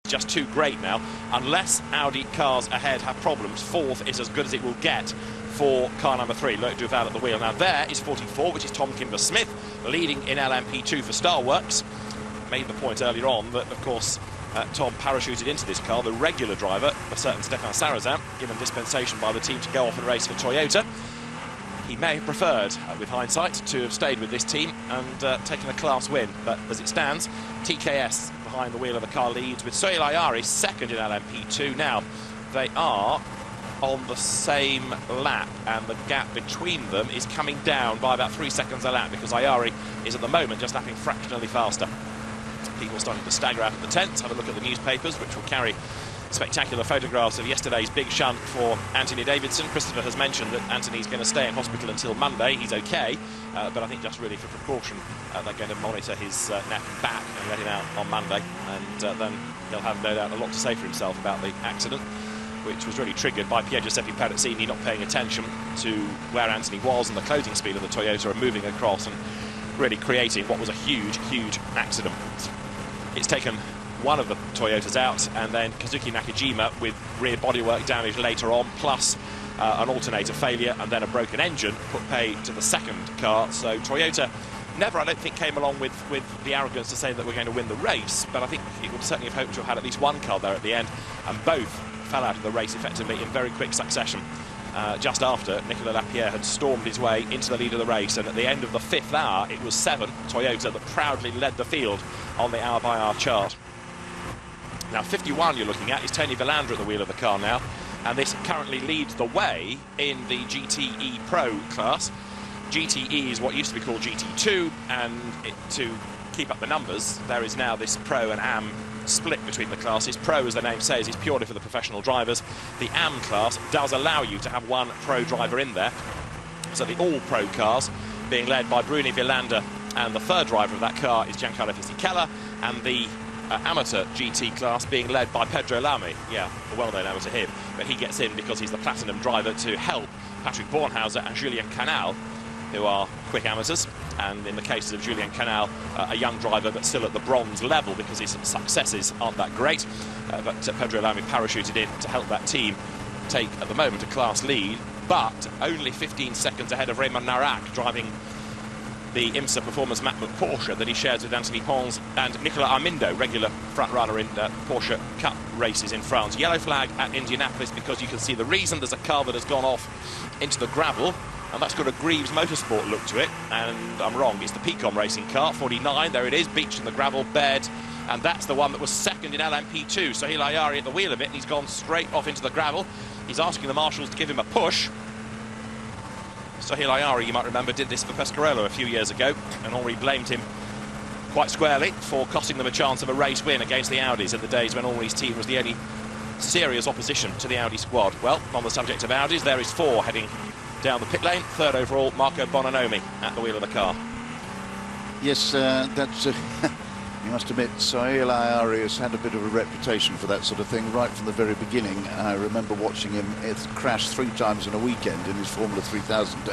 just too great now. Unless Audi cars ahead have problems, fourth is as good as it will get for car number 3, Loic Duval at the wheel. Now there is 44, which is Tom Kimber-Smith, leading in LMP2 for Starworks. Made the point earlier on that, of course, Tom parachuted into this car, the regular driver, a certain Stefan Sarrazin, given dispensation by the team to go off and race for Toyota. He may have preferred, with hindsight, to have stayed with this team and taken a class win. But as it stands, TKS behind the wheel of the car leads, with Sohail Ayari second in LMP2. Now, they are on the same lap, and the gap between them is coming down by about 3 seconds a lap, because Ayari is at the moment just lapping fractionally faster. People starting to stagger out of the tents. Have a look at the newspapers, which will carry spectacular photographs of yesterday's big shunt for Anthony Davidson. Christopher has mentioned that Anthony's going to stay in hospital until Monday. He's okay, but I think just really for precaution, they're going to monitor his neck and back and let him out on Monday, and then he'll have no doubt a lot to say for himself about the accident, which was really triggered by Pier Giuseppe Perezzini not paying attention to where Anthony was and the closing speed of the Toyota, and moving across and really creating what was a huge, huge accident. It's taken one of the Toyotas out, and then Kazuki Nakajima with rear bodywork damage later on, plus an alternator failure and then a broken engine, put pay to the second car. So Toyota never, I don't think, came along with the arrogance to say that we're going to win the race, but I think it would certainly have hoped to have had at least one car there at the end, and both fell out of the race effectively in very quick succession. Just after Nicolas Lapierre had stormed his way into the lead of the race, and at the end of the 5th hour, it was 7 Toyota that proudly led the field on the hour-by-hour chart. Now, 51 you're looking at is Tony Villander at the wheel of the car now, and this currently leads the way in the GTE Pro class. GTE is what used to be called GT2, and to keep up the numbers, there is now this Pro and AM split between the classes. Pro, as the name says, is purely for the professional drivers. The AM class does allow you to have one Pro driver in there. So the all-Pro cars being led by Bruni Villander, and the third driver of that car is Giancarlo Fisichella, and the amateur GT class being led by Pedro Lamy. Yeah, a well-known amateur him, but he gets in because he's the platinum driver to help Patrick Bornhauser and Julien Canal, who are quick amateurs, and in the cases of Julien Canal, a young driver but still at the bronze level because his successes aren't that great. But Pedro Lamy parachuted in to help that team take, at the moment, a class lead, but only 15 seconds ahead of Raymond Narak, driving the IMSA Performance Matmut Porsche that he shares with Anthony Pons and Nicolas Armindo, regular front runner in Porsche Cup races in France. Yellow flag at Indianapolis because you can see the reason. There's a car that has gone off into the gravel, and that's got a Greaves Motorsport look to it, and I'm wrong, it's the Pecom racing car, 49, there it is, beached in the gravel bed, and that's the one that was second in LMP2. Sohail Ayari at the wheel of it, and he's gone straight off into the gravel. He's asking the marshals to give him a push. Sohail Ayari, you might remember, did this for Pescarolo a few years ago, and Henri blamed him quite squarely for costing them a chance of a race win against the Audis in the days when Henri's team was the only serious opposition to the Audi squad. Well, on the subject of Audis, there is 4 heading down the pit lane. Third overall, Marco Bononomi at the wheel of the car. Yes, that's... you must admit, Sohail Ayari has had a bit of a reputation for that sort of thing right from the very beginning. I remember watching him crash 3 times in a weekend in his Formula 3000 days.